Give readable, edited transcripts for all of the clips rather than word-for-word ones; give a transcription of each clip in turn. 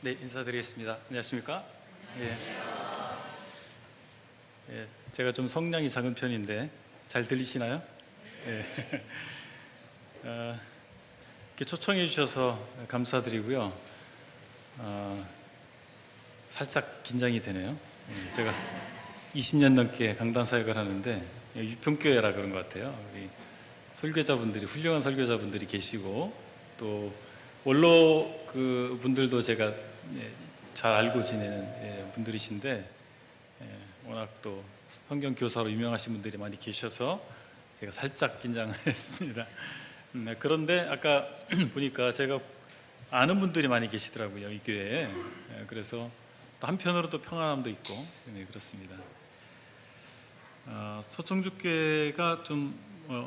네, 인사드리겠습니다. 안녕하십니까? 예. 예, 제가 좀 성량이 작은 편인데 잘 들리시나요? 예. 이렇게 초청해 주셔서 감사드리고요. 살짝 긴장이 되네요. 예, 제가 20년 넘게 강단 사역을 하는데 유평교회라 그런 것 같아요. 우리 설교자분들이, 훌륭한 설교자분들이 계시고, 또 원로 그 분들도 제가 잘 알고 지내는 분들이신데, 워낙 또 성경 교사로 유명하신 분들이 많이 계셔서 제가 살짝 긴장을 했습니다. 그런데 아까 보니까 제가 아는 분들이 많이 계시더라고요, 이 교회에. 그래서 또 한편으로 또 평안함도 있고, 네, 그렇습니다. 서청주교회가 좀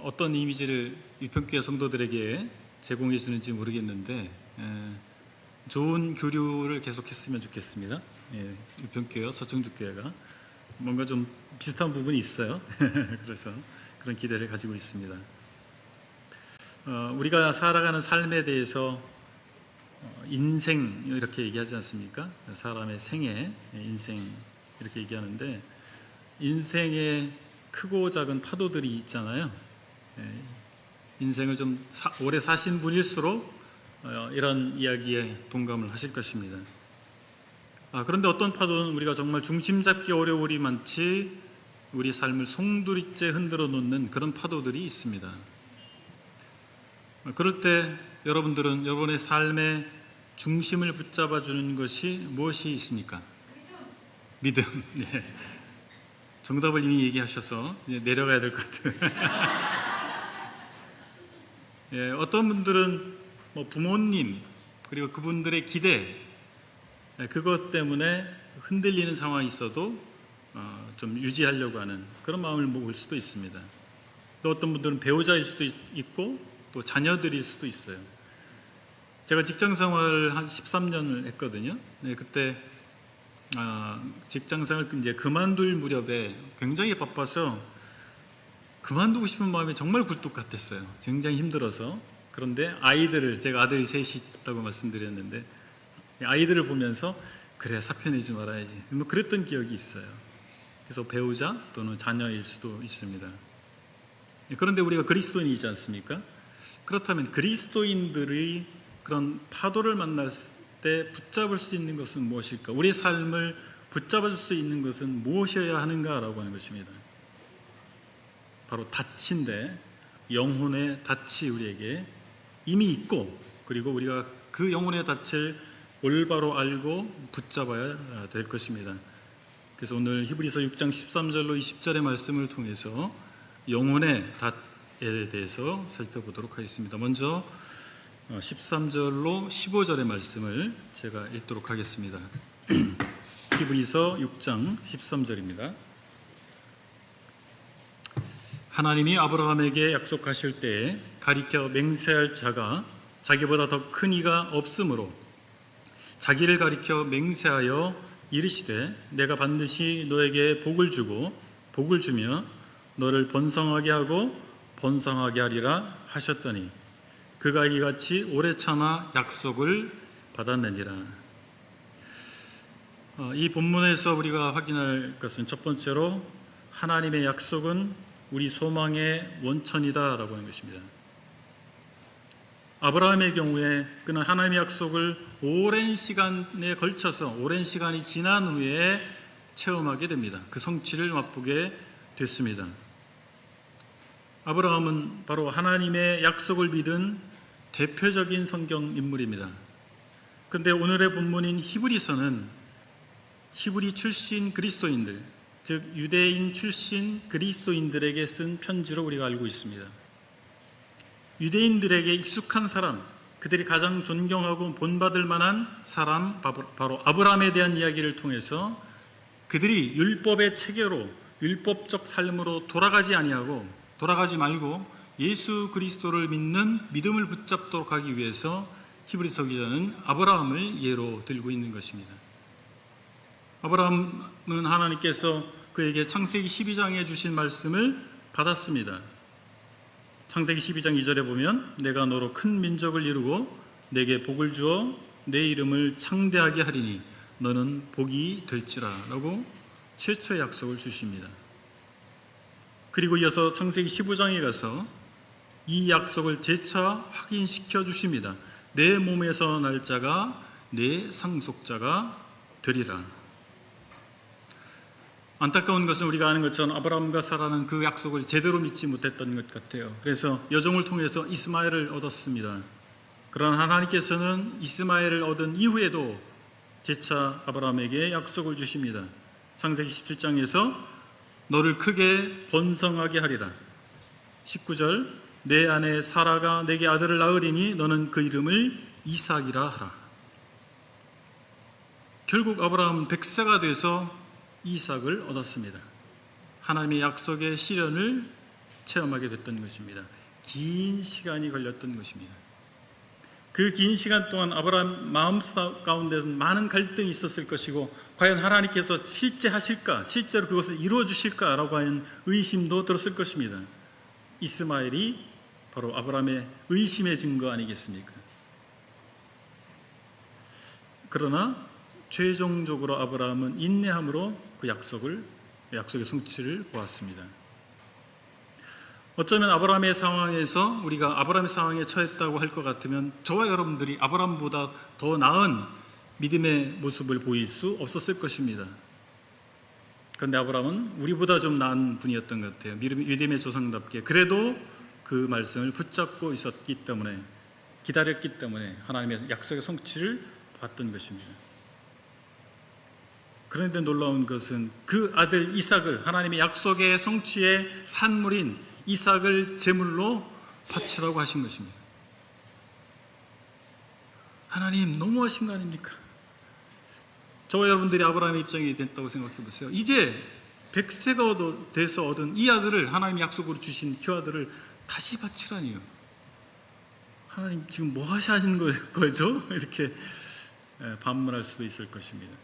어떤 이미지를 유평교회 성도들에게 제공해 주는지 모르겠는데, 좋은 교류를 계속했으면 좋겠습니다. 유평교회와 서청주교회가 뭔가 좀 비슷한 부분이 있어요. 그래서 그런 기대를 가지고 있습니다. 우리가 살아가는 삶에 대해서 인생 이렇게 얘기하지 않습니까? 사람의 생애, 인생 이렇게 얘기하는데, 인생에 크고 작은 파도들이 있잖아요. 인생을 좀 오래 사신 분일수록 이런 이야기에 동감을 하실 것입니다. 그런데 어떤 파도는 우리가 정말 중심 잡기 어려울이 많지 우리 삶을 송두리째 흔들어 놓는 그런 파도들이 있습니다. 그럴 때 여러분들은 여러분의 삶의 중심을 붙잡아 주는 것이 무엇이 있습니까? 믿음. 네. 정답을 이미 얘기하셔서 이제 내려가야 될 것 같아요. 예, 어떤 분들은 부모님 그리고 그분들의 기대, 그것 때문에 흔들리는 상황이 있어도 좀 유지하려고 하는 그런 마음을 먹을 수도 있습니다. 또 어떤 분들은 배우자일 수도 있고 또 자녀들일 수도 있어요. 제가 직장생활을 한 13년을 했거든요. 네, 그때 직장생활 이제 그만둘 무렵에 굉장히 바빠서 그만두고 싶은 마음이 정말 굴뚝 같았어요. 굉장히 힘들어서. 그런데 제가 아들이 셋이 있다고 말씀드렸는데, 아이들을 보면서 그래, 사표 내지 말아야지, 그랬던 기억이 있어요. 그래서 배우자 또는 자녀일 수도 있습니다. 그런데 우리가 그리스도인이지 않습니까? 그렇다면 그리스도인들이 그런 파도를 만났을 때 붙잡을 수 있는 것은 무엇일까? 우리의 삶을 붙잡을 수 있는 것은 무엇이어야 하는가라고 하는 것입니다. 바로 닻인데, 영혼의 닻이 우리에게 이미 있고, 그리고 우리가 그 영혼의 닻을 올바로 알고 붙잡아야 될 것입니다. 그래서 오늘 히브리서 6장 13절로 20절의 말씀을 통해서 영혼의 덫에 대해서 살펴보도록 하겠습니다. 먼저 13절로 15절의 말씀을 제가 읽도록 하겠습니다. 히브리서 6장 13절입니다. 하나님이 아브라함에게 약속하실 때에 가리켜 맹세할 자가 자기보다 더 큰 이가 없으므로 자기를 가리켜 맹세하여 이르시되 내가 반드시 너에게 복을 주고 복을 주며 너를 번성하게 하고 번성하게 하리라 하셨더니 그가 이같이 오래 참아 약속을 받았느니라. 이 본문에서 우리가 확인할 것은 첫 번째로 하나님의 약속은 우리 소망의 원천이다 라고 하는 것입니다. 아브라함의 경우에 그는 하나님의 약속을 오랜 시간에 걸쳐서 오랜 시간이 지난 후에 체험하게 됩니다. 그 성취를 맛보게 됐습니다. 아브라함은 바로 하나님의 약속을 믿은 대표적인 성경 인물입니다. 그런데 오늘의 본문인 히브리서는 히브리 출신 그리스도인들, 즉 유대인 출신 그리스도인들에게 쓴 편지로 우리가 알고 있습니다. 유대인들에게 익숙한 사람, 그들이 가장 존경하고 본받을 만한 사람, 바로 아브라함에 대한 이야기를 통해서 그들이 율법의 체계로 율법적 삶으로 돌아가지 말고 예수 그리스도를 믿는 믿음을 붙잡도록 하기 위해서 히브리서 기자는 아브라함을 예로 들고 있는 것입니다. 아브라함은 하나님께서 그에게 창세기 12장에 주신 말씀을 받았습니다. 창세기 12장 2절에 보면 내가 너로 큰 민족을 이루고 내게 복을 주어 내 이름을 창대하게 하리니 너는 복이 될지라 라고 최초의 약속을 주십니다. 그리고 이어서 창세기 15장에 가서 이 약속을 재차 확인시켜 주십니다. 내 몸에서 날 자가 내 상속자가 되리라. 안타까운 것은 우리가 아는 것처럼 아브라함과 사라는 그 약속을 제대로 믿지 못했던 것 같아요. 그래서 여종을 통해서 이스마엘을 얻었습니다. 그러나 하나님께서는 이스마엘을 얻은 이후에도 재차 아브라함에게 약속을 주십니다. 창세기 17장에서 너를 크게 번성하게 하리라. 19절 내 아내 사라가 내게 아들을 낳으리니 너는 그 이름을 이삭이라 하라. 결국 아브라함은 100세가 돼서 이삭을 얻었습니다. 하나님의 약속의 시련을 체험하게 됐던 것입니다. 긴 시간이 걸렸던 것입니다. 그 긴 시간 동안 아브라함 마음 가운데 많은 갈등이 있었을 것이고 과연 하나님께서 실제 하실까, 실제로 그것을 이루어 주실까라고 하는 의심도 들었을 것입니다. 이스마엘이 바로 아브라함의 의심의 증거 아니겠습니까? 그러나 최종적으로 아브라함은 인내함으로 그 약속의 성취를 보았습니다. 어쩌면 아브라함의 상황에서 우리가 아브라함의 상황에 처했다고 할 것 같으면 저와 여러분들이 아브라함보다 더 나은 믿음의 모습을 보일 수 없었을 것입니다. 그런데 아브라함은 우리보다 좀 나은 분이었던 것 같아요. 믿음의 조상답게 그래도 그 말씀을 붙잡고 있었기 때문에, 기다렸기 때문에 하나님의 약속의 성취를 봤던 것입니다. 그런데 놀라운 것은 그 아들 이삭을, 하나님의 약속의 성취의 산물인 이삭을 제물로 바치라고 하신 것입니다. 하나님 너무하신 거 아닙니까? 저와 여러분들이 아브라함의 입장이 됐다고 생각해 보세요. 이제 100세가 돼서 얻은 이 아들을, 하나님의 약속으로 주신 그 아들을 다시 바치라니요. 하나님 지금 뭐 하시는 거죠? 이렇게 반문할 수도 있을 것입니다.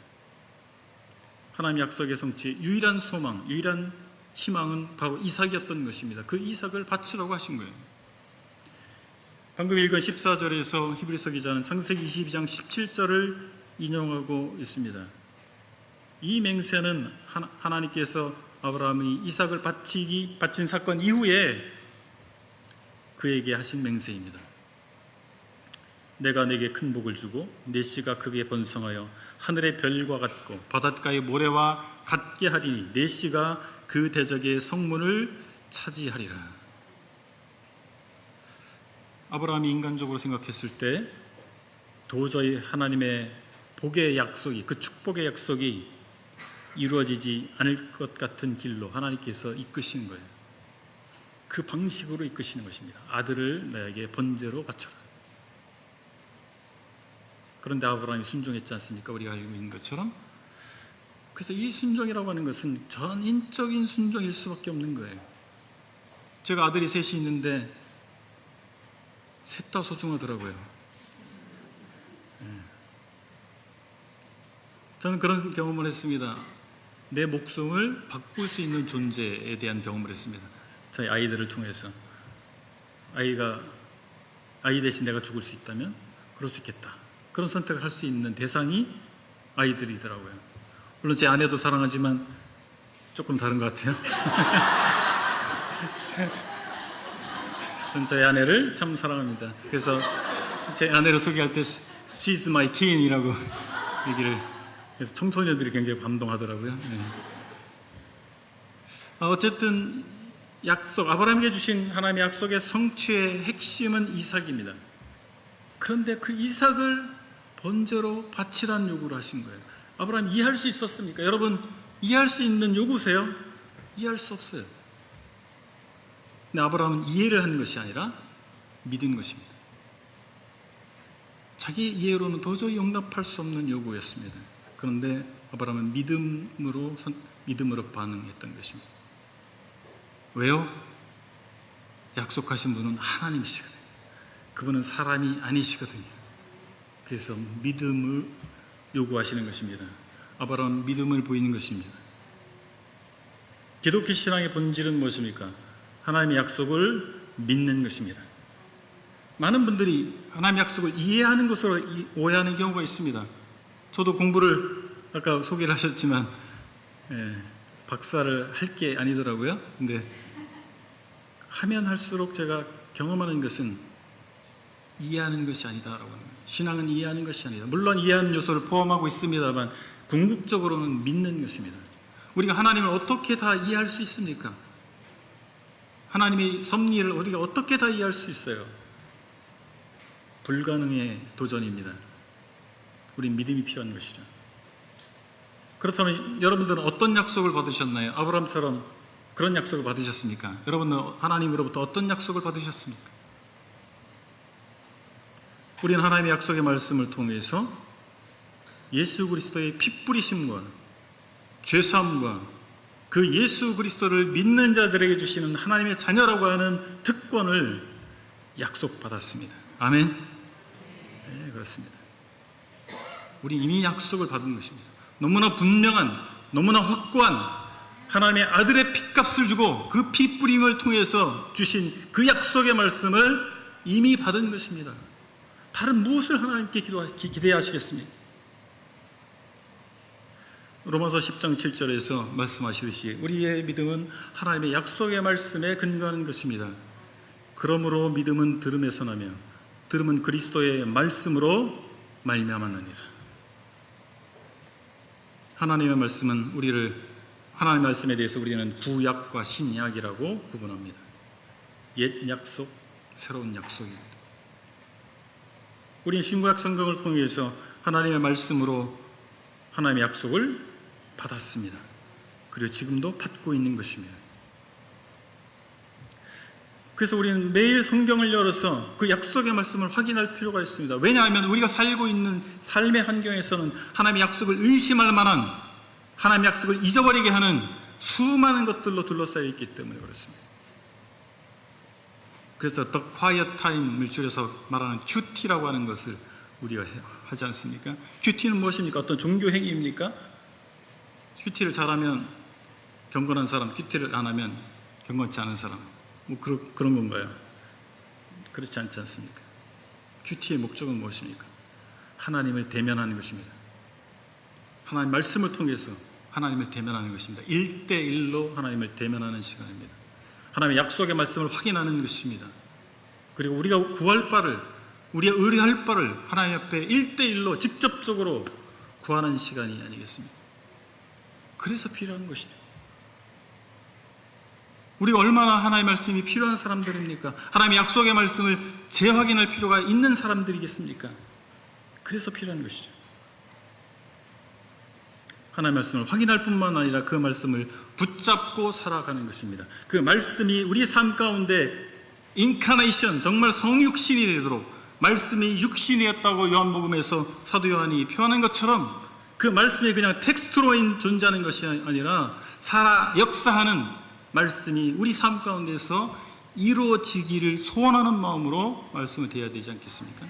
하나님 약속의 성취의 유일한 소망, 유일한 희망은 바로 이삭이었던 것입니다. 그 이삭을 바치라고 하신 거예요. 방금 읽은 14절에서 히브리서 기자는 창세기 22장 17절을 인용하고 있습니다. 이 맹세는 하나님께서 아브라함이 이삭을 바친 사건 이후에 그에게 하신 맹세입니다. 내가 내게 큰 복을 주고 내 씨가 크게 번성하여 하늘의 별과 같고 바닷가의 모래와 같게 하리니 내 씨가 그 대적의 성문을 차지하리라. 아브라함이 인간적으로 생각했을 때 도저히 하나님의 복의 약속이, 그 축복의 약속이 이루어지지 않을 것 같은 길로 하나님께서 이끄신 거예요. 그 방식으로 이끄시는 것입니다. 아들을 너에게 번제로 바쳐라. 그런데 아브라함이 순종했지 않습니까? 우리가 알고 있는 것처럼. 그래서 이 순종이라고 하는 것은 전인적인 순종일 수밖에 없는 거예요. 제가 아들이 셋이 있는데 셋 다 소중하더라고요. 저는 그런 경험을 했습니다. 내 목숨을 바꿀 수 있는 존재에 대한 경험을 했습니다. 저희 아이들을 통해서. 아이 대신 내가 죽을 수 있다면 그럴 수 있겠다. 그런 선택을 할 수 있는 대상이 아이들이더라고요. 물론 제 아내도 사랑하지만 조금 다른 것 같아요. 전 저희 아내를 참 사랑합니다. 그래서 제 아내를 소개할 때 She's my queen이라고 얘기를 해서 청소년들이 굉장히 감동하더라고요. 네. 어쨌든 아브라함에게 주신 하나님의 약속의 성취의 핵심은 이삭입니다. 그런데 그 이삭을 번제로 바치라는 요구를 하신 거예요. 아브라함 이해할 수 있었습니까? 여러분, 이해할 수 있는 요구세요? 이해할 수 없어요. 근데 아브라함은 이해를 한 것이 아니라 믿은 것입니다. 자기 이해로는 도저히 용납할 수 없는 요구였습니다. 그런데 아브라함은 믿음으로 반응했던 것입니다. 왜요? 약속하신 분은 하나님이시거든요. 그분은 사람이 아니시거든요. 그래서 믿음을 요구하시는 것입니다. 아브라함은 믿음을 보이는 것입니다. 기독교 신앙의 본질은 무엇입니까? 하나님의 약속을 믿는 것입니다. 많은 분들이 하나님의 약속을 이해하는 것으로 오해하는 경우가 있습니다. 저도 공부를 아까 소개를 하셨지만 박사를 할 게 아니더라고요. 근데 하면 할수록 제가 경험하는 것은 이해하는 것이 아니다라고 하는 거예요. 신앙은 이해하는 것이 아니다. 물론 이해하는 요소를 포함하고 있습니다만 궁극적으로는 믿는 것입니다. 우리가 하나님을 어떻게 다 이해할 수 있습니까? 하나님의 섭리를 우리가 어떻게 다 이해할 수 있어요? 불가능의 도전입니다. 우린 믿음이 필요한 것이죠. 그렇다면 여러분들은 어떤 약속을 받으셨나요? 아브라함처럼 그런 약속을 받으셨습니까? 여러분은 하나님으로부터 어떤 약속을 받으셨습니까? 우리는 하나님의 약속의 말씀을 통해서 예수 그리스도의 피 뿌리심과 죄사함과 그 예수 그리스도를 믿는 자들에게 주시는 하나님의 자녀라고 하는 특권을 약속받았습니다. 아멘? 네, 그렇습니다. 우리 이미 약속을 받은 것입니다. 너무나 분명한, 너무나 확고한 하나님의 아들의 피값을 주고 그 피 뿌림을 통해서 주신 그 약속의 말씀을 이미 받은 것입니다. 다른 무엇을 하나님께 기대하시겠습니까? 로마서 10장 7절에서 말씀하시듯이 우리의 믿음은 하나님의 약속의 말씀에 근거하는 것입니다. 그러므로 믿음은 들음에서 나며 들음은 그리스도의 말씀으로 말미암았느니라. 하나님의 말씀은 하나님의 말씀에 대해서 우리는 구약과 신약이라고 구분합니다. 옛 약속, 새로운 약속입니다. 우리는 신구약 성경을 통해서 하나님의 말씀으로 하나님의 약속을 받았습니다. 그리고 지금도 받고 있는 것입니다. 그래서 우리는 매일 성경을 열어서 그 약속의 말씀을 확인할 필요가 있습니다. 왜냐하면 우리가 살고 있는 삶의 환경에서는 하나님의 약속을 의심할 만한, 하나님의 약속을 잊어버리게 하는 수많은 것들로 둘러싸여 있기 때문에 그렇습니다. 그래서 The Quiet Time을 줄여서 말하는 QT라고 하는 것을 우리가 하지 않습니까? QT는 무엇입니까? 어떤 종교 행위입니까? QT를 잘하면 경건한 사람, QT를 안 하면 경건치 않은 사람, 뭐 그런 건가요? 그렇지 않지 않습니까? QT의 목적은 무엇입니까? 하나님을 대면하는 것입니다. 하나님 말씀을 통해서 하나님을 대면하는 것입니다. 1대1로 하나님을 대면하는 시간입니다. 하나님의 약속의 말씀을 확인하는 것입니다. 그리고 우리가 구할 바를, 우리가 의뢰할 바를 하나님 앞에 1대1로 직접적으로 구하는 시간이 아니겠습니까? 그래서 필요한 것이죠. 우리가 얼마나 하나님의 말씀이 필요한 사람들입니까? 하나님의 약속의 말씀을 재확인할 필요가 있는 사람들이겠습니까? 그래서 필요한 것이죠. 하나님의 말씀을 확인할 뿐만 아니라 그 말씀을 붙잡고 살아가는 것입니다. 그 말씀이 우리 삶 가운데 인카네이션, 정말 성육신이 되도록, 말씀이 육신이었다고 요한복음에서 사도 요한이 표현한 것처럼 그 말씀이 그냥 텍스트로 존재하는 것이 아니라 살아 역사하는 말씀이 우리 삶 가운데서 이루어지기를 소원하는 마음으로 말씀을 대해야 되지 않겠습니까?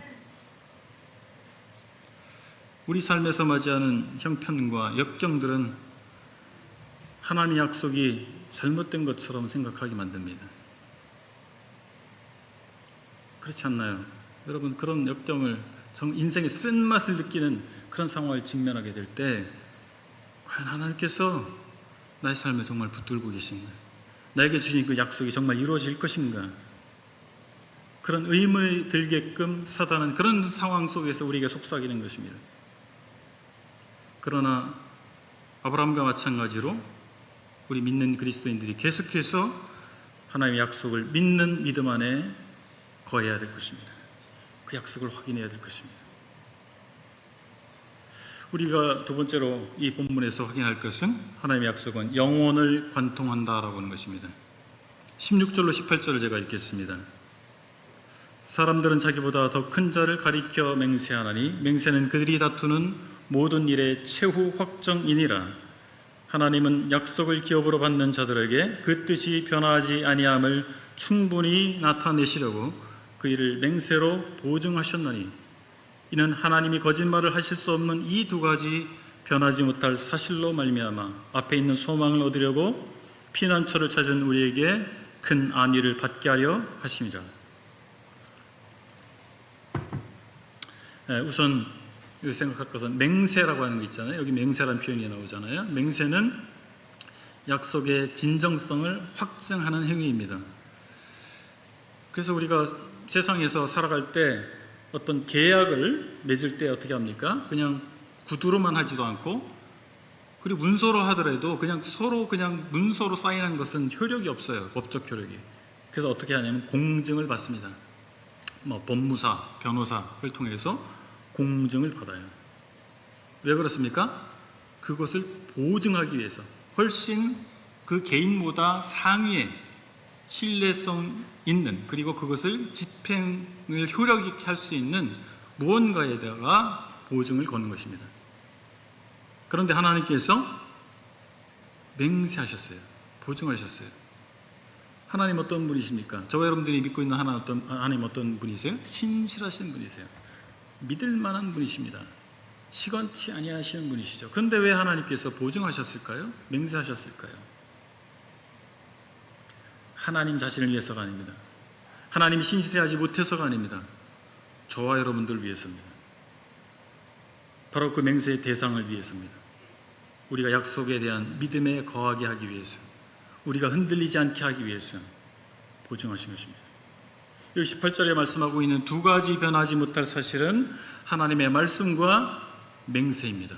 우리 삶에서 맞이하는 형편과 역경들은 하나님의 약속이 잘못된 것처럼 생각하게 만듭니다. 그렇지 않나요? 여러분, 그런 역경을, 인생의 쓴맛을 느끼는 그런 상황을 직면하게 될 때 과연 하나님께서 나의 삶을 정말 붙들고 계신가? 나에게 주신 그 약속이 정말 이루어질 것인가? 그런 의문이 들게끔 사단은 그런 상황 속에서 우리에게 속삭이는 것입니다. 그러나 아브라함과 마찬가지로 우리 믿는 그리스도인들이 계속해서 하나님의 약속을 믿는 믿음 안에 거해야 될 것입니다. 그 약속을 확인해야 될 것입니다. 우리가 두 번째로 이 본문에서 확인할 것은 하나님의 약속은 영원을 관통한다라고 하는 것입니다. 16절로 18절을 제가 읽겠습니다. 사람들은 자기보다 더 큰 자를 가리켜 맹세하나니 맹세는 그들이 다투는 모든 일의 최후 확정이니라. 하나님은 약속을 기업으로 받는 자들에게 그 뜻이 변하지 아니함을 충분히 나타내시려고 그 일을 맹세로 보증하셨나니 이는 하나님이 거짓말을 하실 수 없는 이 두 가지 변하지 못할 사실로 말미암아 앞에 있는 소망을 얻으려고 피난처를 찾은 우리에게 큰 안위를 받게 하려 하심이라. 우선 여기 생각할 것은 맹세라고 하는 거 있잖아요. 여기 맹세라는 표현이 나오잖아요. 맹세는 약속의 진정성을 확증하는 행위입니다. 그래서 우리가 세상에서 살아갈 때 어떤 계약을 맺을 때 어떻게 합니까? 그냥 구두로만 하지도 않고, 그리고 문서로 하더라도 그냥 서로 그냥 문서로 사인한 것은 효력이 없어요. 법적 효력이. 그래서 어떻게 하냐면 공증을 받습니다. 법무사, 변호사를 통해서 공증을 받아요. 왜 그렇습니까? 그것을 보증하기 위해서 훨씬 그 개인보다 상위의 신뢰성 있는, 그리고 그것을 집행을 효력 있게 할 수 있는 무언가에다가 보증을 거는 것입니다. 그런데 하나님께서 맹세하셨어요. 보증하셨어요. 하나님 어떤 분이십니까? 저와 여러분들이 믿고 있는 하나님 어떤 분이세요? 신실하신 분이세요. 믿을 만한 분이십니다. 시건치 아니하시는 분이시죠. 그런데 왜 하나님께서 보증하셨을까요? 맹세하셨을까요? 하나님 자신을 위해서가 아닙니다. 하나님이 신실하지 못해서가 아닙니다. 저와 여러분들 위해서입니다. 바로 그 맹세의 대상을 위해서입니다. 우리가 약속에 대한 믿음에 거하게 하기 위해서, 우리가 흔들리지 않게 하기 위해서 보증하신 것입니다. 여기 18절에 말씀하고 있는 두 가지 변하지 못할 사실은 하나님의 말씀과 맹세입니다.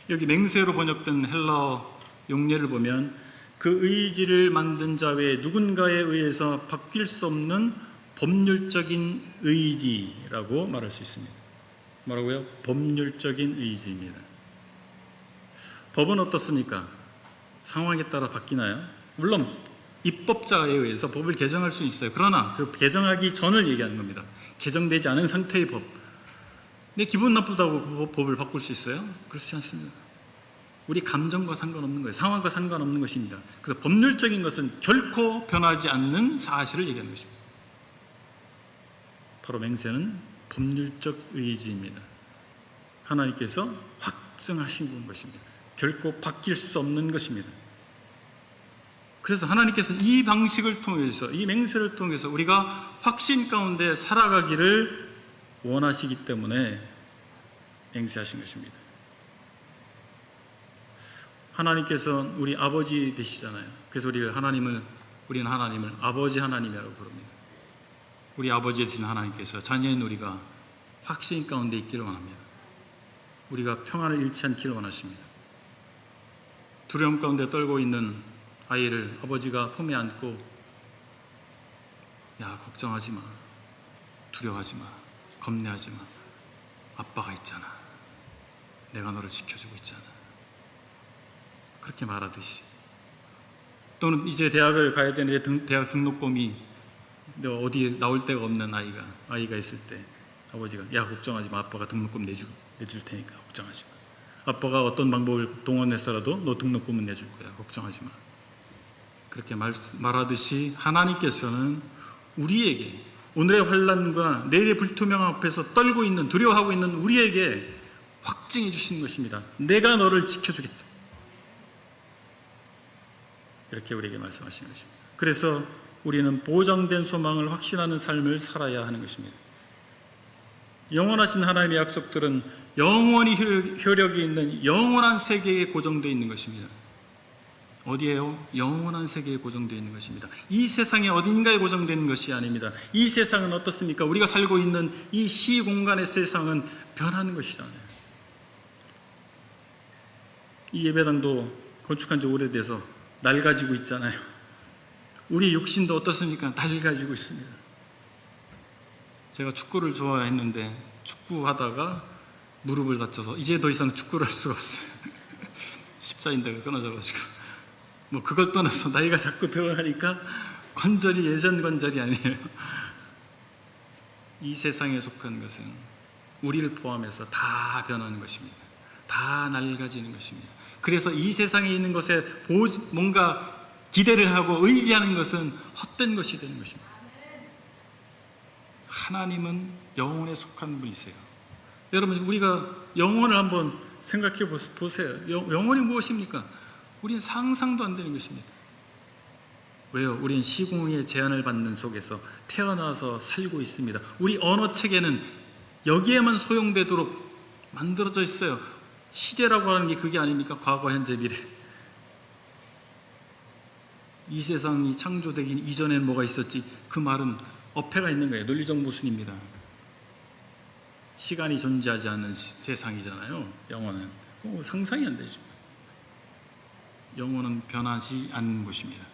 여기 맹세로 번역된 헬라어 용례를 보면 그 의지를 만든 자 외에 누군가에 의해서 바뀔 수 없는 법률적인 의지라고 말할 수 있습니다. 뭐라고요? 법률적인 의지입니다. 법은 어떻습니까? 상황에 따라 바뀌나요? 물론 입법자에 의해서 법을 개정할 수 있어요. 그러나 그 개정하기 전을 얘기하는 겁니다. 개정되지 않은 상태의 법. 내 기분 나쁘다고 그 법을 바꿀 수 있어요? 그렇지 않습니다. 우리 감정과 상관없는 거예요. 상황과 상관없는 것입니다. 그래서 법률적인 것은 결코 변하지 않는 사실을 얘기하는 것입니다. 바로 맹세는 법률적 의지입니다. 하나님께서 확증하신 것입니다. 결코 바뀔 수 없는 것입니다. 그래서 하나님께서 이 방식을 통해서, 이 맹세를 통해서 우리가 확신 가운데 살아가기를 원하시기 때문에 맹세하신 것입니다. 하나님께서 우리 아버지 되시잖아요. 그래서 우리는 하나님을 아버지 하나님이라고 부릅니다. 우리 아버지 되신 하나님께서 자녀인 우리가 확신 가운데 있기를 원합니다. 우리가 평안을 잃지 않기를 원하십니다. 두려움 가운데 떨고 있는 아이를 아버지가 품에 안고, 야, 걱정하지 마, 두려워하지 마, 겁내하지 마, 아빠가 있잖아, 내가 너를 지켜주고 있잖아, 그렇게 말하듯이, 또는 이제 대학을 가야 되는데 대학 등록금이 어디에 나올 데가 없는 아이가 있을 때 아버지가, 야, 걱정하지 마, 아빠가 등록금 내줄 테니까 걱정하지 마, 아빠가 어떤 방법을 동원해서라도 너 등록금은 내줄 거야, 걱정하지 마. 그렇게 말하듯이 하나님께서는 우리에게 오늘의 환난과 내일의 불투명함 앞에서 떨고 있는, 두려워하고 있는 우리에게 확증해 주신 것입니다. 내가 너를 지켜주겠다. 이렇게 우리에게 말씀하시는 것입니다. 그래서 우리는 보장된 소망을 확신하는 삶을 살아야 하는 것입니다. 영원하신 하나님의 약속들은 영원히 효력이 있는 영원한 세계에 고정되어 있는 것입니다. 어디에요? 영원한 세계에 고정되어 있는 것입니다. 이 세상의 어딘가에 고정되는 것이 아닙니다. 이 세상은 어떻습니까? 우리가 살고 있는 이 시공간의 세상은 변하는 것이잖아요. 이 예배당도 건축한 지 오래돼서 낡아지고 있잖아요. 우리 육신도 어떻습니까? 낡아지고 있습니다. 제가 축구를 좋아했는데 축구하다가 무릎을 다쳐서 이제 더 이상 축구를 할 수가 없어요. 십자인대가 끊어져가지고. 그걸 떠나서 나이가 자꾸 들어가니까 관절이 예전 관절이 아니에요. 이 세상에 속한 것은 우리를 포함해서 다 변하는 것입니다. 다 낡아지는 것입니다. 그래서 이 세상에 있는 것에 뭔가 기대를 하고 의지하는 것은 헛된 것이 되는 것입니다. 하나님은 영혼에 속한 분이세요. 여러분, 우리가 영혼을 한번 생각해 보세요. 영혼이 무엇입니까? 우리는 상상도 안 되는 것입니다. 왜요? 우리는 시공의 제한을 받는 속에서 태어나서 살고 있습니다. 우리 언어 체계는 여기에만 소용되도록 만들어져 있어요. 시제라고 하는 게 그게 아닙니까? 과거, 현재, 미래. 이 세상이 창조되기 이전에는 뭐가 있었지? 그 말은 어폐가 있는 거예요. 논리적 모순입니다. 시간이 존재하지 않는 세상이잖아요. 영혼은 상상이 안 되죠. 영혼은 변하지 않는 것입니다.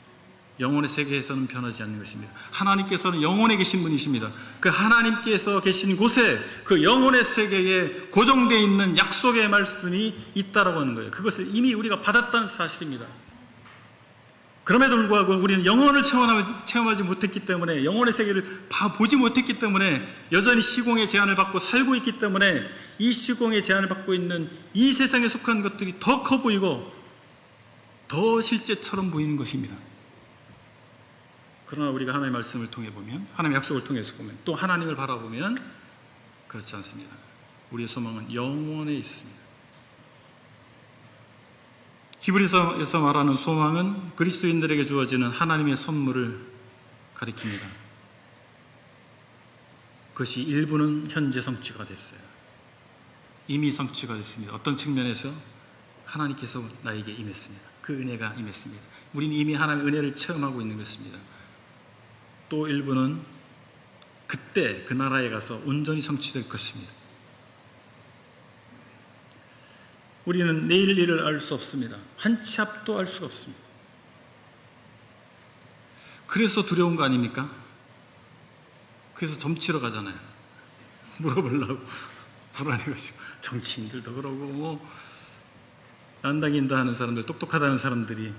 영혼의 세계에서는 변하지 않는 것입니다. 하나님께서는 영혼에 계신 분이십니다. 그 하나님께서 계신 곳에 그 영혼의 세계에 고정되어 있는 약속의 말씀이 있다라고 하는 거예요. 그것을 이미 우리가 받았다는 사실입니다. 그럼에도 불구하고 우리는 영혼을 체험하지 못했기 때문에, 영혼의 세계를 보지 못했기 때문에 여전히 시공의 제한을 받고 살고 있기 때문에 이 시공의 제한을 받고 있는 이 세상에 속한 것들이 더 커 보이고 더 실제처럼 보이는 것입니다. 그러나 우리가 하나님의 말씀을 통해 보면, 하나님의 약속을 통해서 보면, 또 하나님을 바라보면 그렇지 않습니다. 우리의 소망은 영원에 있습니다. 히브리서에서 말하는 소망은 그리스도인들에게 주어지는 하나님의 선물을 가리킵니다. 그것이 일부는 현재 성취가 됐어요. 이미 성취가 됐습니다. 어떤 측면에서 하나님께서 나에게 임했습니다. 그 은혜가 임했습니다. 우리는 이미 하나님의 은혜를 체험하고 있는 것입니다. 또 일부는 그때 그 나라에 가서 온전히 성취될 것입니다. 우리는 내일 일을 알 수 없습니다. 한 치 앞도 알 수가 없습니다. 그래서 두려운 거 아닙니까? 그래서 점치러 가잖아요. 물어보려고 불안해가지고. 정치인들도 그러고 난당인다 하는 사람들, 똑똑하다는 사람들이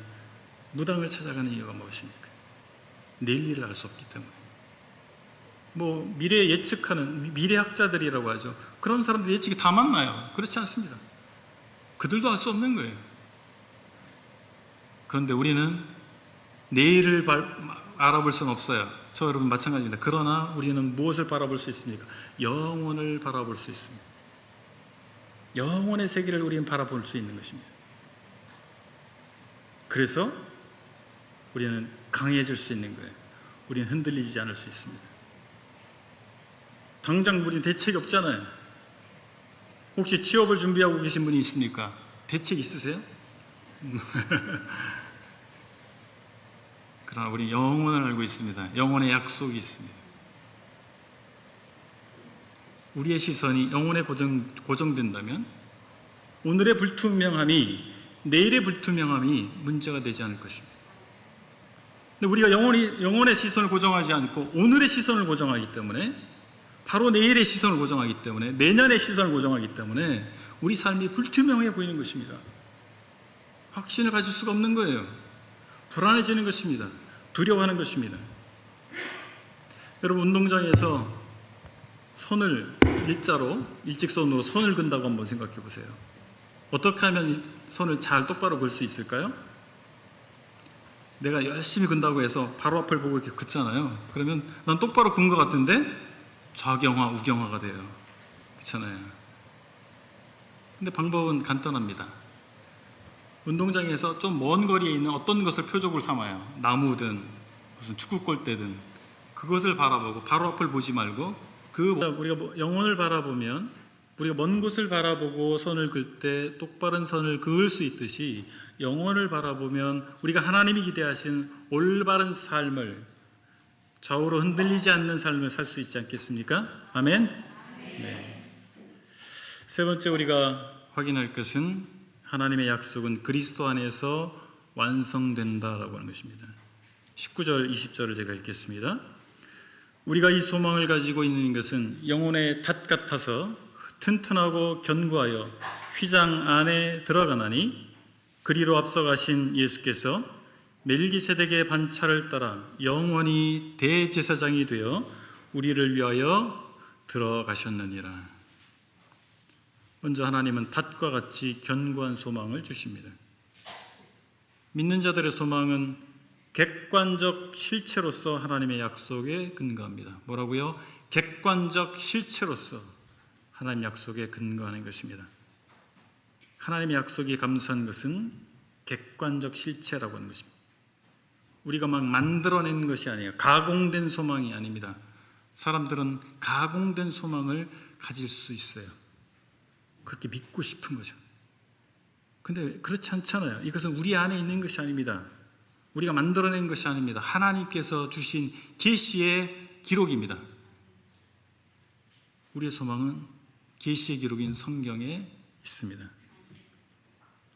무당을 찾아가는 이유가 무엇입니까? 내일 일을 알 수 없기 때문에. 미래 예측하는 미래학자들이라고 하죠. 그런 사람들 예측이 다 맞나요? 그렇지 않습니다. 그들도 알 수 없는 거예요. 그런데 우리는 내일을 알아볼 수는 없어요. 저 여러분 마찬가지입니다. 그러나 우리는 무엇을 바라볼 수 있습니까? 영혼을 바라볼 수 있습니다. 영혼의 세계를 우리는 바라볼 수 있는 것입니다. 그래서 우리는 강해질 수 있는 거예요. 우리는 흔들리지 않을 수 있습니다. 당장 우리는 대책이 없잖아요. 혹시 취업을 준비하고 계신 분이 있습니까? 대책 있으세요? 그러나 우리 영혼을 알고 있습니다. 영혼의 약속이 있습니다. 우리의 시선이 영혼에 고정된다면 오늘의 불투명함이, 내일의 불투명함이 문제가 되지 않을 것입니다. 근데 우리가 영혼의 시선을 고정하지 않고 오늘의 시선을 고정하기 때문에, 바로 내일의 시선을 고정하기 때문에, 내년의 시선을 고정하기 때문에 우리 삶이 불투명해 보이는 것입니다. 확신을 가질 수가 없는 거예요. 불안해지는 것입니다. 두려워하는 것입니다. 여러분, 운동장에서 손을 일직선으로 손을 근다고 한번 생각해 보세요. 어떻게 하면 이 손을 잘 똑바로 걸 수 있을까요? 내가 열심히 근다고 해서 바로 앞을 보고 이렇게 긋잖아요. 그러면 난 똑바로 근 것 같은데 좌경화, 우경화가 돼요. 그렇잖아요. 근데 방법은 간단합니다. 운동장에서 좀 먼 거리에 있는 어떤 것을 표적으로 삼아요. 나무든 무슨 축구골대든 그것을 바라보고 바로 앞을 보지 말고, 우리가 영혼을 바라보면, 우리가 먼 곳을 바라보고 선을 긋을 때 똑바른 선을 그을 수 있듯이 영혼을 바라보면 우리가 하나님이 기대하신 올바른 삶을, 좌우로 흔들리지 않는 삶을 살 수 있지 않겠습니까? 아멘? 네. 세 번째 우리가 확인할 것은 하나님의 약속은 그리스도 안에서 완성된다라고 하는 것입니다. 19절, 20절을 제가 읽겠습니다. 우리가 이 소망을 가지고 있는 것은 영혼의 닷 같아서 튼튼하고 견고하여 휘장 안에 들어가나니, 그리로 앞서가신 예수께서 멜기세덱의 반차를 따라 영원히 대제사장이 되어 우리를 위하여 들어가셨느니라. 먼저 하나님은 닷과 같이 견고한 소망을 주십니다. 믿는 자들의 소망은 객관적 실체로서 하나님의 약속에 근거합니다. 뭐라고요? 객관적 실체로서 하나님의 약속에 근거하는 것입니다. 하나님의 약속이 감사한 것은 객관적 실체라고 하는 것입니다. 우리가 막 만들어낸 것이 아니에요. 가공된 소망이 아닙니다. 사람들은 가공된 소망을 가질 수 있어요. 그렇게 믿고 싶은 거죠. 근데 그렇지 않잖아요. 이것은 우리 안에 있는 것이 아닙니다. 우리가 만들어낸 것이 아닙니다. 하나님께서 주신 계시의 기록입니다. 우리의 소망은 계시의 기록인 성경에 있습니다.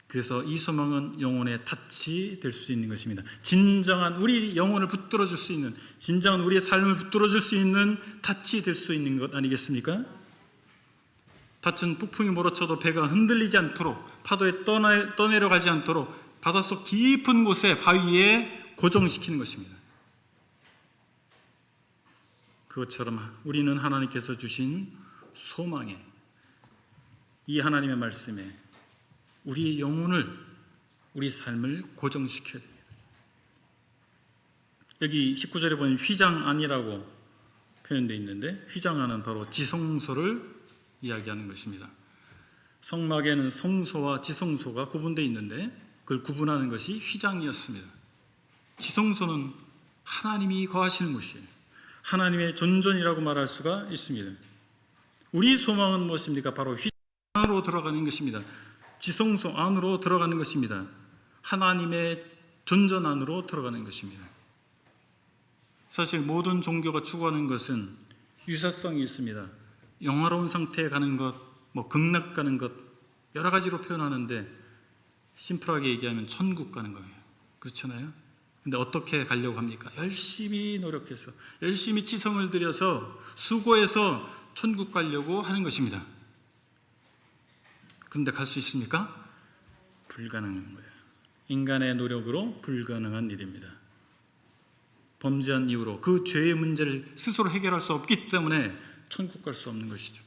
그래서 이 소망은 영혼의 닻이 될 수 있는 것입니다. 진정한 우리 영혼을 붙들어 줄 수 있는, 진정한 우리의 삶을 붙들어 줄 수 있는 닻이 될 수 있는 것 아니겠습니까? 닻은 폭풍이 몰아쳐도 배가 흔들리지 않도록, 파도에 떠내려가지 않도록 바닷속 깊은 곳에 바위에 고정시키는 것입니다. 그것처럼 우리는 하나님께서 주신 소망에, 이 하나님의 말씀에 우리 영혼을, 우리 삶을 고정시켜야 됩니다. 여기 19절에 보면 휘장안이라고 표현되어 있는데, 휘장안은 바로 지성소를 이야기하는 것입니다. 성막에는 성소와 지성소가 구분되어 있는데 그걸 구분하는 것이 휘장이었습니다. 지성소는 하나님이 거하시는 곳이에요. 하나님의 존전이라고 말할 수가 있습니다. 우리 소망은 무엇입니까? 바로 휘장 안으로 들어가는 것입니다. 지성소 안으로 들어가는 것입니다. 하나님의 존전 안으로 들어가는 것입니다. 사실 모든 종교가 추구하는 것은 유사성이 있습니다. 영화로운 상태에 가는 것, 극락 가는 것, 여러 가지로 표현하는데 심플하게 얘기하면 천국 가는 거예요. 그렇잖아요? 근데 어떻게 가려고 합니까? 열심히 노력해서, 열심히 지성을 들여서, 수고해서 천국 가려고 하는 것입니다. 그런데 갈 수 있습니까? 불가능한 거예요. 인간의 노력으로 불가능한 일입니다. 범죄한 이후로 그 죄의 문제를 스스로 해결할 수 없기 때문에 천국 갈 수 없는 것이죠.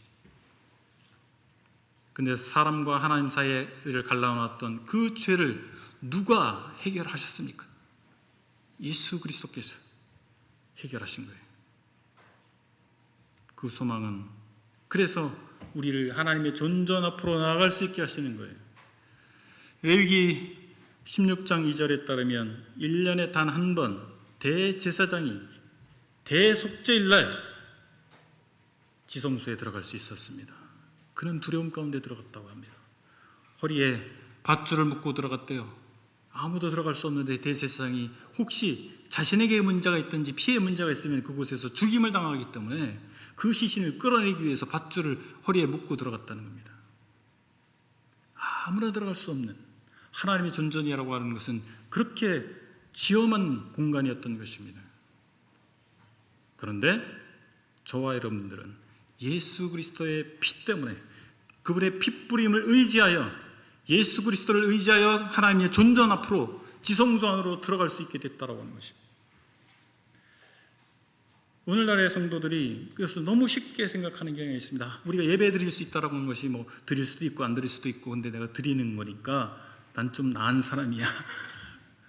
근데 사람과 하나님 사이를 갈라놨던 그 죄를 누가 해결하셨습니까? 예수 그리스도께서 해결하신 거예요. 그 소망은, 그래서 우리를 하나님의 존전 앞으로 나아갈 수 있게 하시는 거예요. 레위기 16장 2절에 따르면 1년에 단 한 번 대제사장이 대속죄일날 지성소에 들어갈 수 있었습니다. 그는 두려움 가운데 들어갔다고 합니다. 허리에 밧줄을 묶고 들어갔대요. 아무도 들어갈 수 없는데 대제사장이 혹시 자신에게 문제가 있든지 피해 문제가 있으면 그곳에서 죽임을 당하기 때문에 그 시신을 끌어내기 위해서 밧줄을 허리에 묶고 들어갔다는 겁니다. 아무나 들어갈 수 없는 하나님의 존전이라고 하는 것은 그렇게 지엄한 공간이었던 것입니다. 그런데 저와 여러분들은 예수 그리스도의 피 때문에, 그분의 핏부림을 의지하여, 예수 그리스도를 의지하여 하나님의 존전 앞으로, 지성소 안으로 들어갈 수 있게 됐다라고 하는 것입니다. 오늘날의 성도들이 그래서 너무 쉽게 생각하는 경향이 있습니다. 우리가 예배 드릴 수 있다라고 하는 것이 드릴 수도 있고 안 드릴 수도 있고, 근데 내가 드리는 거니까 난 좀 나은 사람이야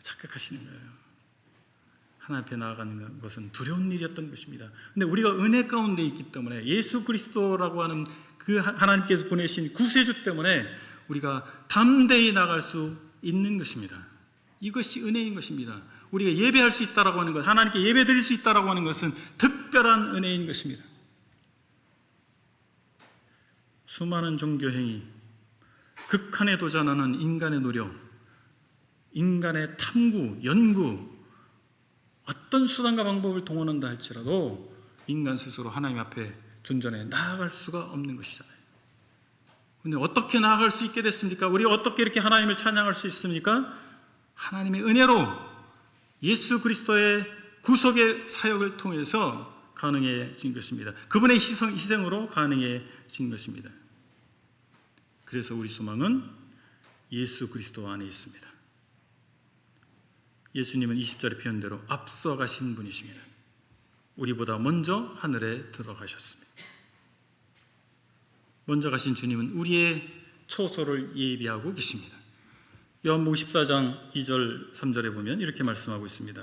착각하시는 거예요. 하나님 앞에 나아가는 것은 두려운 일이었던 것입니다. 근데 우리가 은혜 가운데 있기 때문에, 예수 그리스도라고 하는 그 하나님께서 보내신 구세주 때문에 우리가 담대히 나갈 수 있는 것입니다. 이것이 은혜인 것입니다. 우리가 예배할 수 있다라고 하는 것, 하나님께 예배 드릴 수 있다라고 하는 것은 특별한 은혜인 것입니다. 수많은 종교행위, 극한에 도전하는 인간의 노력, 인간의 탐구, 연구, 어떤 수단과 방법을 동원한다 할지라도 인간 스스로 하나님 앞에 존전해 나아갈 수가 없는 것이잖아요. 근데 어떻게 나아갈 수 있게 됐습니까? 우리가 어떻게 이렇게 하나님을 찬양할 수 있습니까? 하나님의 은혜로, 예수 그리스도의 구속의 사역을 통해서 가능해진 것입니다. 그분의 희생으로 가능해진 것입니다. 그래서 우리 소망은 예수 그리스도 안에 있습니다. 예수님은 20절의 표현대로 앞서 가신 분이십니다. 우리보다 먼저 하늘에 들어가셨습니다. 먼저 가신 주님은 우리의 처소를 예비하고 계십니다. 요한복음 14장 2절 3절에 보면 이렇게 말씀하고 있습니다.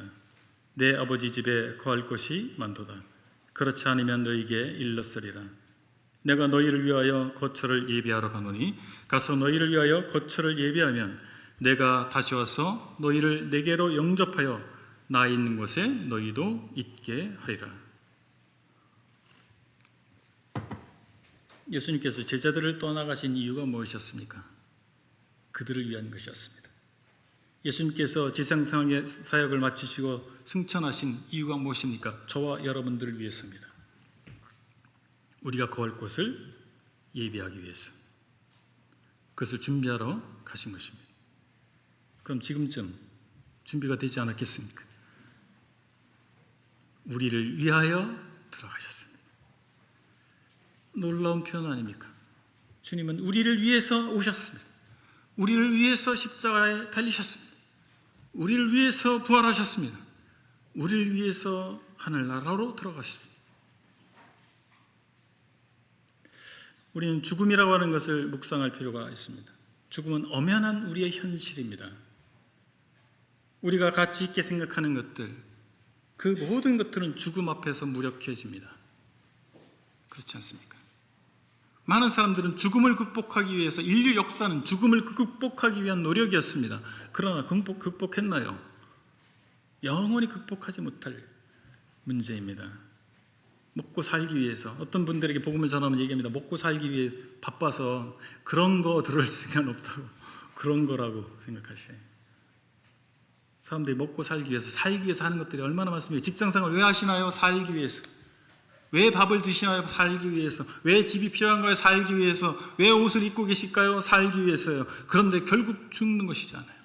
내 아버지 집에 거할 것이 많도다. 그렇지 않으면 너희에게 일렀으리라. 내가 너희를 위하여 거처를 예비하러 가노니 가서 너희를 위하여 거처를 예비하면 내가 다시 와서 너희를 내게로 영접하여 나 있는 곳에 너희도 있게 하리라. 예수님께서 제자들을 떠나가신 이유가 무엇이었습니까? 그들을 위한 것이었습니다. 예수님께서 지상상의 사역을 마치시고 승천하신 이유가 무엇입니까? 저와 여러분들을 위해서입니다. 우리가 거할 곳을 예비하기 위해서, 그것을 준비하러 가신 것입니다. 그럼 지금쯤 준비가 되지 않았겠습니까? 우리를 위하여 들어가셨습니다. 놀라운 표현 아닙니까? 주님은 우리를 위해서 오셨습니다. 우리를 위해서 십자가에 달리셨습니다. 우리를 위해서 부활하셨습니다. 우리를 위해서 하늘나라로 들어가셨습니다. 우리는 죽음이라고 하는 것을 묵상할 필요가 있습니다. 죽음은 엄연한 우리의 현실입니다. 우리가 가치 있게 생각하는 것들, 그 모든 것들은 죽음 앞에서 무력해집니다. 그렇지 않습니까? 많은 사람들은 죽음을 극복하기 위해서, 인류 역사는 죽음을 극복하기 위한 노력이었습니다. 그러나 극복했나요? 영원히 극복하지 못할 문제입니다. 먹고 살기 위해서, 어떤 분들에게 복음을 전하면 얘기합니다. 먹고 살기 위해 바빠서 그런 거 들을 시간 없다고, 그런 거라고 생각하시죠. 사람들이 먹고 살기 위해서 하는 것들이 얼마나 많습니까? 직장생활 왜 하시나요? 살기 위해서. 왜 밥을 드시나요? 살기 위해서. 왜 집이 필요한가요? 살기 위해서. 왜 옷을 입고 계실까요? 살기 위해서요. 그런데 결국 죽는 것이잖아요.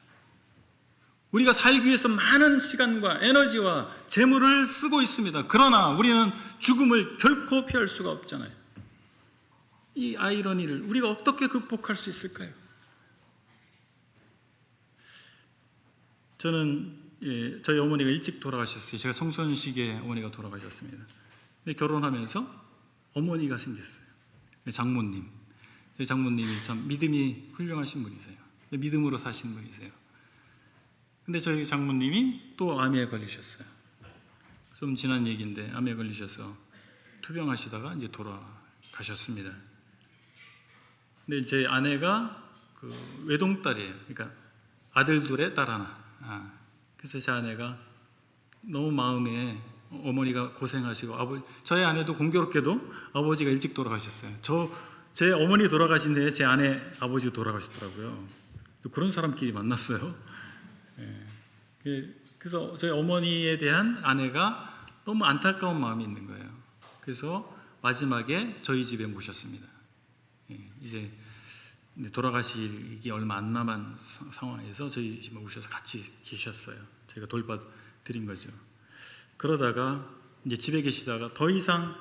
우리가 살기 위해서 많은 시간과 에너지와 재물을 쓰고 있습니다. 그러나 우리는 죽음을 결코 피할 수가 없잖아요. 이 아이러니를 우리가 어떻게 극복할 수 있을까요? 저는 저희 어머니가 일찍 돌아가셨어요. 제가 청소년 시기에 어머니가 돌아가셨습니다. 근데 결혼하면서 어머니가 생겼어요. 장모님. 저희 장모님이 참 믿음이 훌륭하신 분이세요. 믿음으로 사신 분이세요. 근데 저희 장모님이 또 암에 걸리셨어요. 좀 지난 얘기인데 암에 걸리셔서 투병하시다가 이제 돌아가셨습니다. 근데 제 아내가 그 외동딸이에요. 그러니까 아들 둘에 딸 하나. 그래서 제 아내가 너무 마음에 어머니가 고생하시고 저희 아내도 공교롭게도 아버지가 일찍 돌아가셨어요. 제 어머니 돌아가신 데에 제 아내 아버지가 돌아가셨더라고요. 그런 사람끼리 만났어요. 그래서 저희 어머니에 대한 아내가 너무 안타까운 마음이 있는 거예요. 그래서 마지막에 저희 집에 모셨습니다. 이제 돌아가시기 얼마 안 남은 상황에서 저희 집에 오셔서 같이 계셨어요. 저희가 돌봐드린 거죠. 그러다가 이제 집에 계시다가 더 이상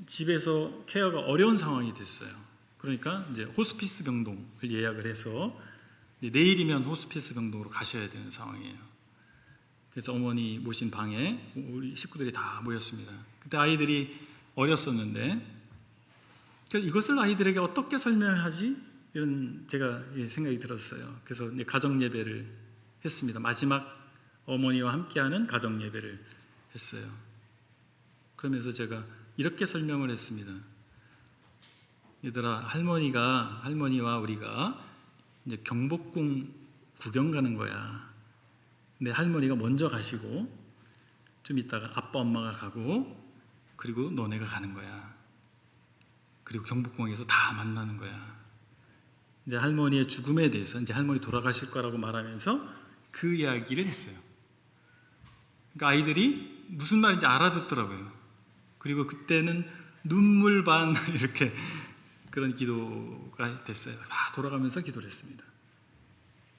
집에서 케어가 어려운 상황이 됐어요. 그러니까 이제 호스피스 병동을 예약을 해서 내일이면 호스피스 병동으로 가셔야 되는 상황이에요. 그래서 어머니 모신 방에 우리 식구들이 다 모였습니다. 그때 아이들이 어렸었는데 이것을 아이들에게 어떻게 설명하지? 이런 제가 생각이 들었어요. 그래서 이제 가정 예배를 했습니다. 마지막 어머니와 함께하는 가정 예배를 했어요. 그러면서 제가 이렇게 설명을 했습니다. 얘들아, 할머니와 우리가 이제 경복궁 구경 가는 거야. 근데 할머니가 먼저 가시고 좀 있다가 아빠 엄마가 가고 그리고 너네가 가는 거야. 그리고 경복궁에서 다 만나는 거야. 이제 할머니의 죽음에 대해서 이제 할머니 돌아가실 거라고 말하면서 그 이야기를 했어요. 그러니까 아이들이 무슨 말인지 알아듣더라고요. 그리고 그때는 눈물 반 이렇게 그런 기도가 됐어요. 다 돌아가면서 기도를 했습니다.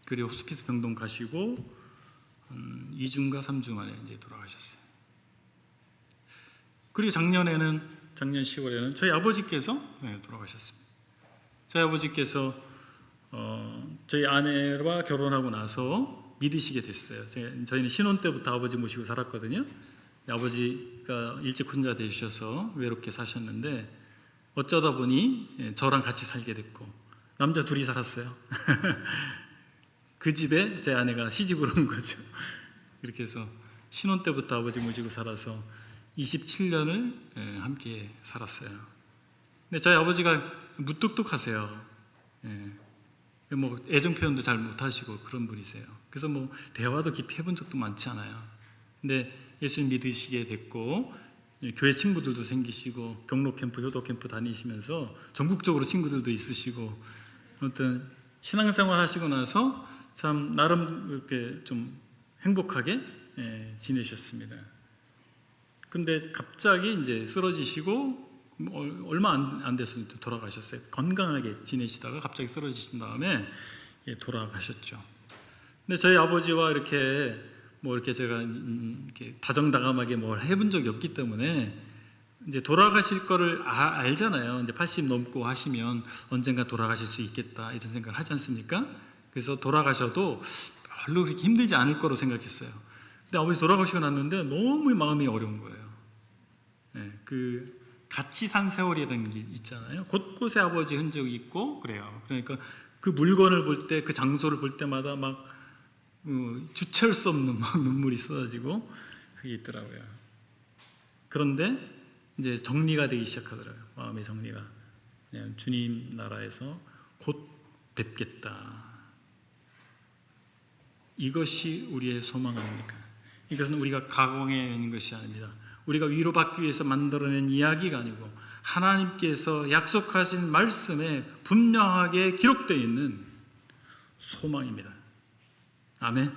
그리고 호스피스 병동 가시고 2주인가 3주 만에 이제 돌아가셨어요. 그리고 작년 10월에는 저희 아버지께서 돌아가셨습니다. 저희 아버지께서 저희 아내와 결혼하고 나서 믿으시게 됐어요. 저희는 신혼 때부터 아버지 모시고 살았거든요. 아버지가 일찍 혼자 되셔서 외롭게 사셨는데 어쩌다 보니 저랑 같이 살게 됐고 남자 둘이 살았어요. 그 집에 제 아내가 시집을 온 거죠. 그렇게 해서 신혼 때부터 아버지 모시고 살아서 27년을 함께 살았어요. 근데 저희 아버지가 무뚝뚝하세요. 뭐 애정 표현도 잘 못하시고 그런 분이세요. 그래서 뭐 대화도 깊이 해본 적도 많지 않아요. 근데 예수님 믿으시게 됐고 교회 친구들도 생기시고 경로 캠프, 효도 캠프 다니시면서 전국적으로 친구들도 있으시고 아무튼 신앙생활 하시고 나서 참 나름 이렇게 좀 행복하게 지내셨습니다. 근데 갑자기 이제 쓰러지시고 얼마 안 돼서 돌아가셨어요. 건강하게 지내시다가 갑자기 쓰러지신 다음에 돌아가셨죠. 근데 저희 아버지와 이렇게 이렇게 제가 이렇게 다정다감하게 뭘 해본 적이 없기 때문에 이제 돌아가실 거를 알잖아요. 이제 80 넘고 하시면 언젠가 돌아가실 수 있겠다 이런 생각을 하지 않습니까? 그래서 돌아가셔도 별로 그렇게 힘들지 않을 거로 생각했어요. 근데 아버지 돌아가시고 났는데 너무 마음이 어려운 거예요. 그 같이 산 세월이라는 게 있잖아요. 곳곳에 아버지 흔적이 있고 그래요. 그러니까 그 물건을 볼 때, 그 장소를 볼 때마다 막 주체할 수 없는 막 눈물이 쏟아지고 그게 있더라고요. 그런데 이제 정리가 되기 시작하더라고요. 마음의 정리가. 그냥 주님 나라에서 곧 뵙겠다. 이것이 우리의 소망 아닙니까? 이것은 우리가 가공해낸 것이 아닙니다. 우리가 위로받기 위해서 만들어낸 이야기가 아니고 하나님께서 약속하신 말씀에 분명하게 기록되어 있는 소망입니다. 아멘.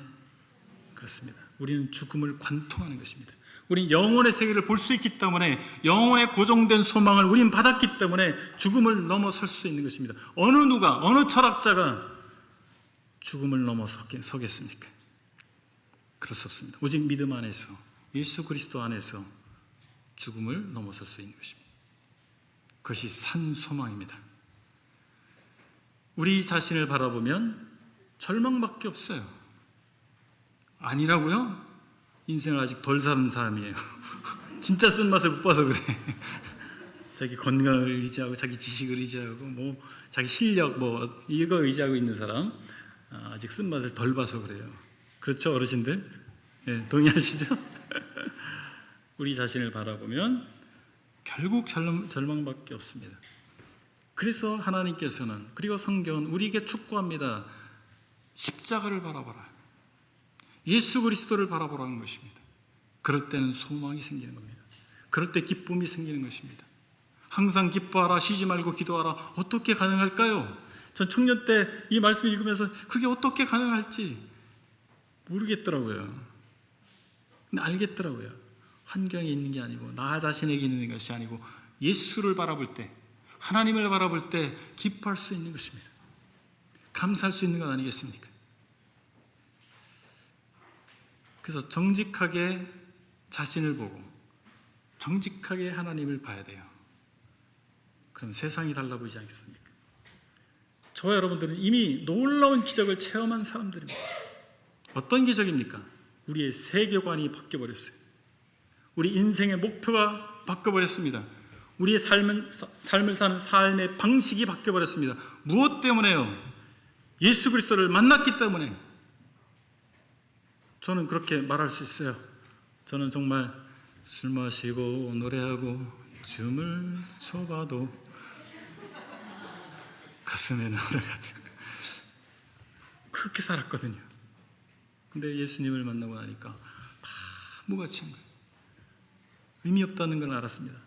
그렇습니다. 우리는 죽음을 관통하는 것입니다. 우리는 영혼의 세계를 볼 수 있기 때문에 영혼에 고정된 소망을 우리는 받았기 때문에 죽음을 넘어설 수 있는 것입니다. 어느 누가, 어느 철학자가 죽음을 넘어서겠습니까? 그럴 수 없습니다. 오직 믿음 안에서, 예수 그리스도 안에서 죽음을 넘어설 수 있는 것입니다. 그것이 산 소망입니다. 우리 자신을 바라보면 절망밖에 없어요. 아니라고요? 인생을 아직 덜 사는 사람이에요. 진짜 쓴맛을 못 봐서 그래. 자기 건강을 의지하고 자기 지식을 의지하고 자기 실력 이거 의지하고 있는 사람 아직 쓴맛을 덜 봐서 그래요. 그렇죠, 어르신들? 네, 동의하시죠? 우리 자신을 바라보면 결국 절망밖에 없습니다. 그래서 하나님께서는, 그리고 성경은 우리에게 축구합니다. 십자가를 바라보라. 예수 그리스도를 바라보라는 것입니다. 그럴 때는 소망이 생기는 겁니다. 그럴 때 기쁨이 생기는 것입니다. 항상 기뻐하라, 쉬지 말고 기도하라. 어떻게 가능할까요? 전 청년 때 이 말씀 읽으면서 그게 어떻게 가능할지 모르겠더라고요. 근데 알겠더라고요. 환경에 있는 게 아니고 나 자신에게 있는 것이 아니고 예수를 바라볼 때, 하나님을 바라볼 때 기뻐할 수 있는 것입니다. 감사할 수 있는 것 아니겠습니까? 그래서 정직하게 자신을 보고 정직하게 하나님을 봐야 돼요. 그럼 세상이 달라 보이지 않겠습니까? 저와 여러분들은 이미 놀라운 기적을 체험한 사람들입니다. 어떤 기적입니까? 우리의 세계관이 바뀌어버렸어요. 우리 인생의 목표가 바뀌어버렸습니다. 우리의 삶을 사는 삶의 방식이 바뀌어버렸습니다. 무엇 때문에요? 예수 그리스도를 만났기 때문에. 저는 그렇게 말할 수 있어요. 저는 정말 술 마시고 노래하고 춤을 춰봐도 가슴에 나를 같은 그렇게 살았거든요. 근데 예수님을 만나고 나니까 다 무가치한 거예요. 의미 없다는 걸 알았습니다.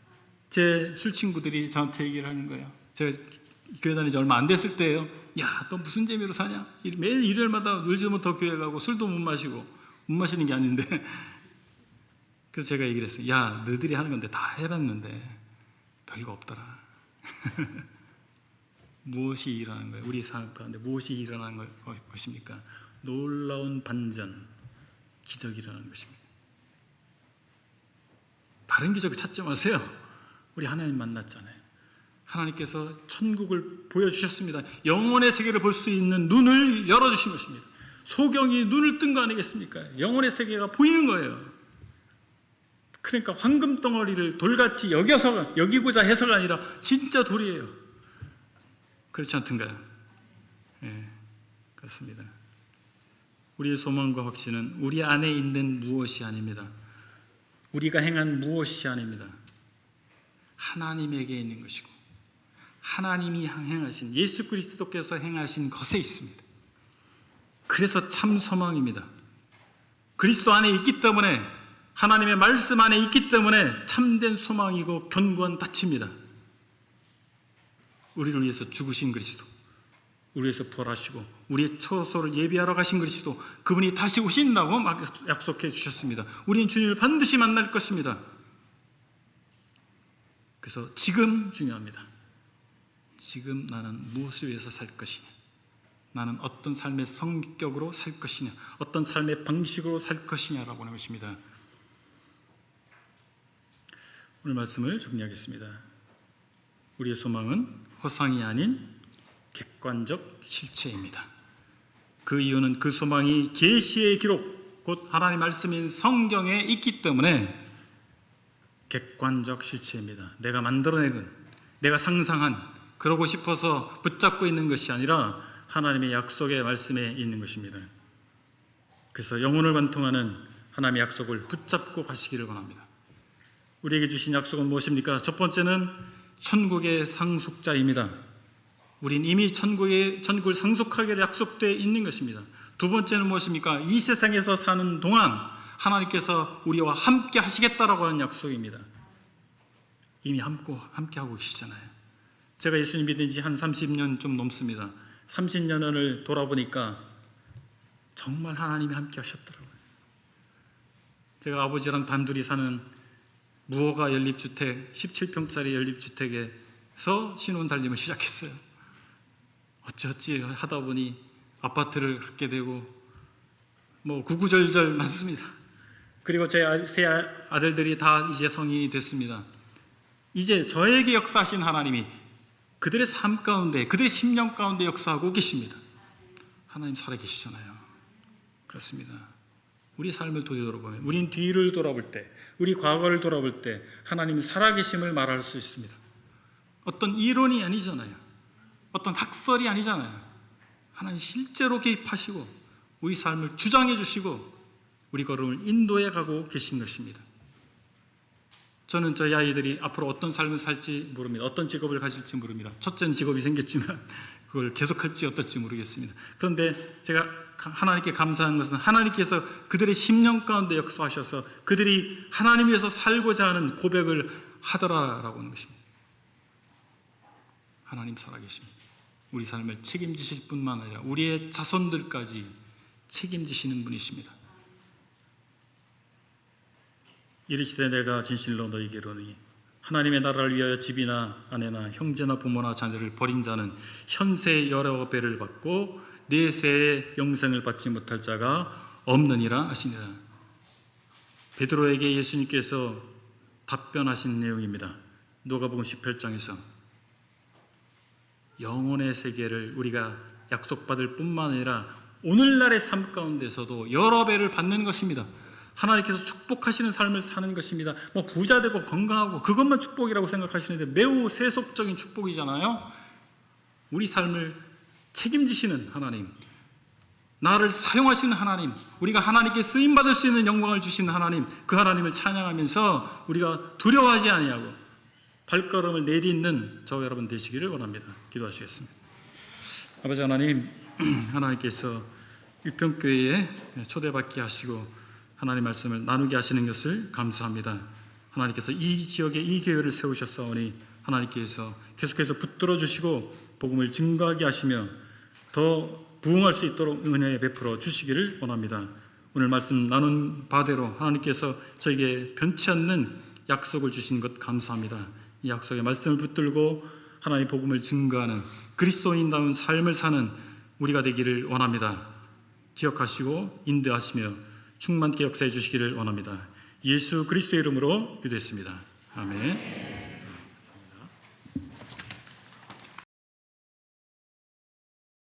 제 술 친구들이 저한테 얘기를 하는 거예요. 제가 교회 다니지 얼마 안 됐을 때예요. 야, 너 무슨 재미로 사냐? 매일 일요일마다 놀지도 못하고 교회 가고 술도 못 마시는 게 아닌데. 그래서 제가 얘기를 했어요. 야, 너희들이 하는 건데 다 해봤는데 별거 없더라. 무엇이 일어나는 거예요? 우리 삶 가운데 무엇이 일어나는 것입니까? 놀라운 반전, 기적이 일어나는 것입니다. 다른 기적을 찾지 마세요. 우리 하나님 만났잖아요. 하나님께서 천국을 보여주셨습니다. 영혼의 세계를 볼 수 있는 눈을 열어주신 것입니다. 소경이 눈을 뜬 거 아니겠습니까? 영혼의 세계가 보이는 거예요. 그러니까 황금 덩어리를 돌같이 여기고자 해서가 아니라 진짜 돌이에요. 그렇지 않던가요? 네, 그렇습니다. 우리의 소망과 확신은 우리 안에 있는 무엇이 아닙니다. 우리가 행한 무엇이 아닙니다. 하나님에게 있는 것이고 하나님이 행하신, 예수 그리스도께서 행하신 것에 있습니다. 그래서 참 소망입니다. 그리스도 안에 있기 때문에 하나님의 말씀 안에 있기 때문에 참된 소망이고 견고한 닻입니다. 우리를 위해서 죽으신 그리스도, 우리 위해서 부활하시고 우리의 처소를 예비하러 가신 그리스도, 그분이 다시 오신다고 막 약속해 주셨습니다. 우리는 주님을 반드시 만날 것입니다. 그래서 지금 중요합니다. 지금 나는 무엇을 위해서 살 것이냐, 나는 어떤 삶의 성격으로 살 것이냐, 어떤 삶의 방식으로 살 것이냐라고 하는 것입니다. 오늘 말씀을 정리하겠습니다. 우리의 소망은 허상이 아닌 객관적 실체입니다. 그 이유는 그 소망이 계시의 기록, 곧 하나님의 말씀인 성경에 있기 때문에 객관적 실체입니다. 내가 만들어내건, 내가 상상한, 그러고 싶어서 붙잡고 있는 것이 아니라 하나님의 약속의 말씀에 있는 것입니다. 그래서 영혼을 관통하는 하나님의 약속을 붙잡고 가시기를 원합니다. 우리에게 주신 약속은 무엇입니까? 첫 번째는 천국의 상속자입니다. 우린 이미 천국을 상속하게 약속되어 있는 것입니다. 두 번째는 무엇입니까? 이 세상에서 사는 동안 하나님께서 우리와 함께 하시겠다라고 하는 약속입니다. 이미 함께 하고 계시잖아요. 제가 예수님 믿은 지 한 30년 좀 넘습니다. 30년을 돌아보니까 정말 하나님이 함께 하셨더라고요. 제가 아버지랑 단둘이 사는 무허가 연립주택, 17평짜리 연립주택에서 신혼살림을 시작했어요. 어찌어찌 하다 보니 아파트를 갖게 되고 구구절절 많습니다. 그리고 제 세 아들들이 다 이제 성인이 됐습니다. 이제 저에게 역사하신 하나님이 그들의 삶 가운데, 그들의 심령 가운데 역사하고 계십니다. 하나님 살아계시잖아요. 그렇습니다. 우리 삶을 돌아보면, 우린 뒤를 돌아볼 때, 우리 과거를 돌아볼 때 하나님이 살아계심을 말할 수 있습니다. 어떤 이론이 아니잖아요. 어떤 학설이 아니잖아요. 하나님 실제로 개입하시고 우리 삶을 주장해 주시고 우리 걸음을 인도해 가고 계신 것입니다. 저는 저희 아이들이 앞으로 어떤 삶을 살지 모릅니다. 어떤 직업을 가질지 모릅니다. 첫째는 직업이 생겼지만 그걸 계속할지 어떨지 모르겠습니다. 그런데 제가 하나님께 감사한 것은 하나님께서 그들의 심령 가운데 역사하셔서 그들이 하나님 위해서 살고자 하는 고백을 하더라라고 하는 것입니다. 하나님 살아계십니다. 우리 삶을 책임지실 뿐만 아니라 우리의 자손들까지 책임지시는 분이십니다. 이르시되 내가 진실로 너희에게 이르노니 하나님의 나라를 위하여 집이나 아내나 형제나 부모나 자녀를 버린 자는 현세 여러 배를 받고 내세의 영생을 받지 못할 자가 없느니라 하시니라. 베드로에게 예수님께서 답변하신 내용입니다. 누가복음 18장에서 영혼의 세계를 우리가 약속받을 뿐만 아니라 오늘날의 삶 가운데서도 여러 배를 받는 것입니다. 하나님께서 축복하시는 삶을 사는 것입니다. 부자 되고 건강하고 그것만 축복이라고 생각하시는데 매우 세속적인 축복이잖아요. 우리 삶을 책임지시는 하나님, 나를 사용하시는 하나님, 우리가 하나님께 쓰임받을 수 있는 영광을 주시는 하나님, 그 하나님을 찬양하면서 우리가 두려워하지 아니하고 발걸음을 내딛는 저와 여러분 되시기를 원합니다. 기도하시겠습니다. 아버지 하나님, 하나님께서 일평교회에 초대받게 하시고 하나님 말씀을 나누게 하시는 것을 감사합니다. 하나님께서 이 지역에 이 교회를 세우셨사오니 하나님께서 계속해서 붙들어 주시고 복음을 증거하게 하시며 더 부흥할 수 있도록 은혜 베풀어 주시기를 원합니다. 오늘 말씀 나눈 바대로 하나님께서 저에게 변치 않는 약속을 주신 것 감사합니다. 이 약속의 말씀을 붙들고 하나님의 복음을 증거하는 그리스도인다운 삶을 사는 우리가 되기를 원합니다. 기억하시고 인도하시며 충만케 역사해 주시기를 원합니다. 예수 그리스도의 이름으로 기도했습니다. 아멘.